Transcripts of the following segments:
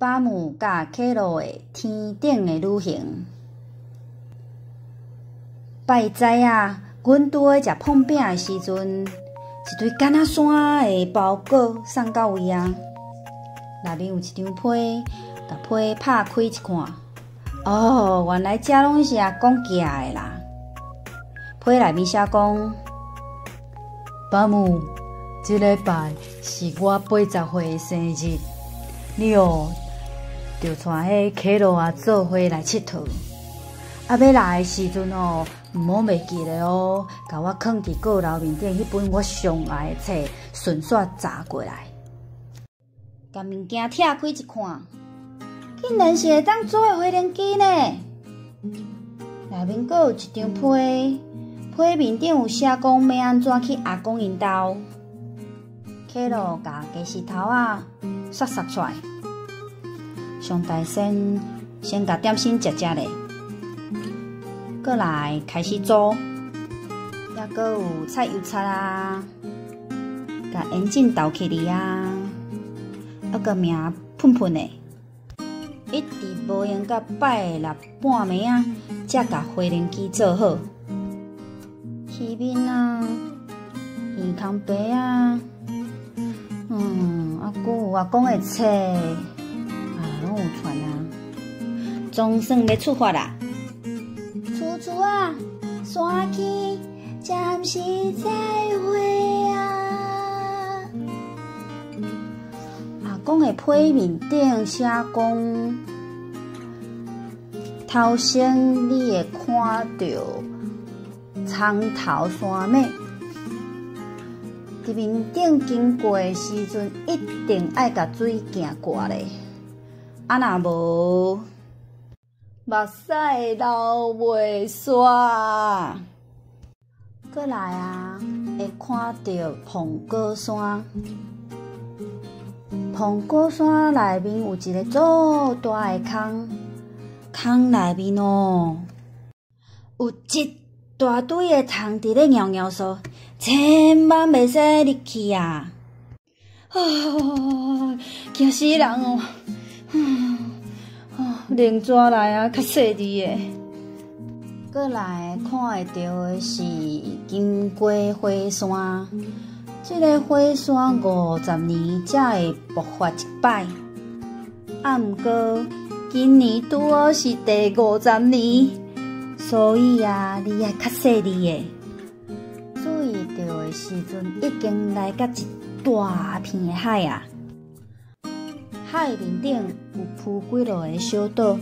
巴姆甲克罗的天顶的旅行。拜知啊，阮拄好食碰饼的时阵，一堆干仔山的包裹送到位啊。内面有一张被，甲被拍开一看，哦，原来遮拢是阿公寄的啦。被内面写讲，巴姆，即礼拜是我80岁的生日，你哦，着带迄克罗啊做伙来佚佗。啊，要来的时阵哦，毋好袂记咧哦，甲我放伫阁楼面顶迄本我上爱的册，顺续查过来。甲物件拆开一看，竟然是会当做的回连机呢。内面阁有一张被，被面顶有写讲要安怎去阿公因兜。克罗甲鸡丝头啊刷出来，上大先甲点心食咧。过来开始做，还阁有菜油菜啊，甲盐浸倒起哩啊，还阁名喷喷的，一直无用到拜六半暝啊，才甲回连机做好。鱼面啊，鱼空白啊，还阁有阿公的册，拢有传啊，总算要出发啦。厝啊，山去，暂时再会啊！阿公的被面顶写讲，头先你会看到苍头山尾，伫面顶经过的时阵，一定爱甲水行过咧，啊若无。目屎流袂煞，过来啊，会看到蓬果山。蓬果山内面有一个足大的坑，坑内面哦，有一大堆的虫伫咧尿尿嗦，千万袂使入去啊！惊死人哦！连纸来啊，较细致的。过来看会到的是金龟火山，这个火山50年才会爆发一摆，啊，毋过今年拄好是第50年，所以啊，你爱较细致的。注意到的时阵，已经来到一大片的海啊。海面顶有铺几落个小岛，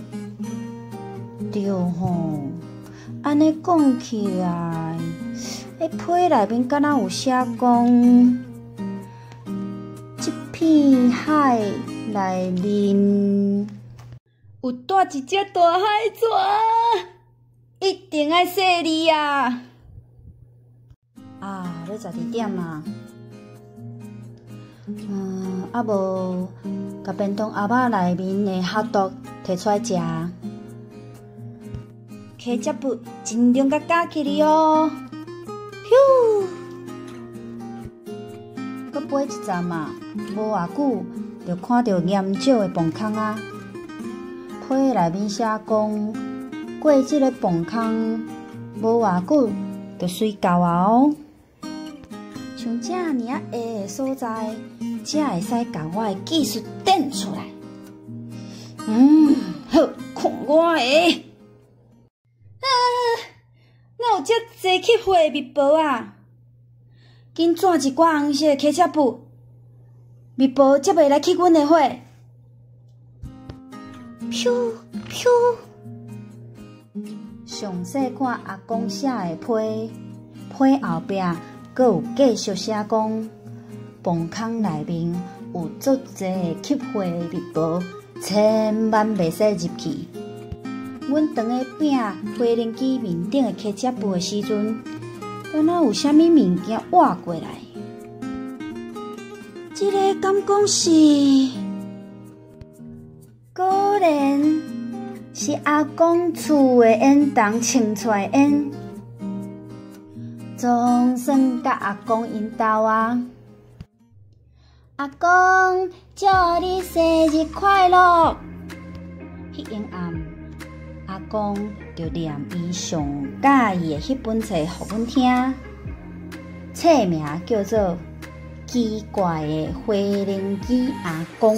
对吼，安尼讲起来，迄被内面敢若有写讲，这片海内面有带一只大海蛇，一定爱细腻啊！啊，要12点啊！啊无。甲便当盒仔内面的哈毒摕出来食，起接布尽量甲夹起哩哦。咻，搁飞一站啊，无偌久就看到岩石的崩坑啊。被内面写讲，过这个崩坑无偌久就水到啊哦。像这尔下的所在。才会使甲我的技术展出来。好，看我的。哪有遮济吸血的蜜蜂啊？紧转一挂红色的汽车布，蜜蜂才袂来去阮的火。咻咻！详细看阿公写的批，批后壁阁有继续写讲。崩坑内面有足济吸血的蜜蜂，千万袂使入去。阮当个饼飞轮机面顶的汽车布的时阵，敢若有啥物物件划过来。这个敢讲是，果然是阿公厝的烟筒穿出来烟，总算甲阿公因兜啊。阿公，祝你生日快乐！迄天暗，阿公就念伊上喜意的迄本册互阮听，册名叫做《奇怪的回灵机阿公》。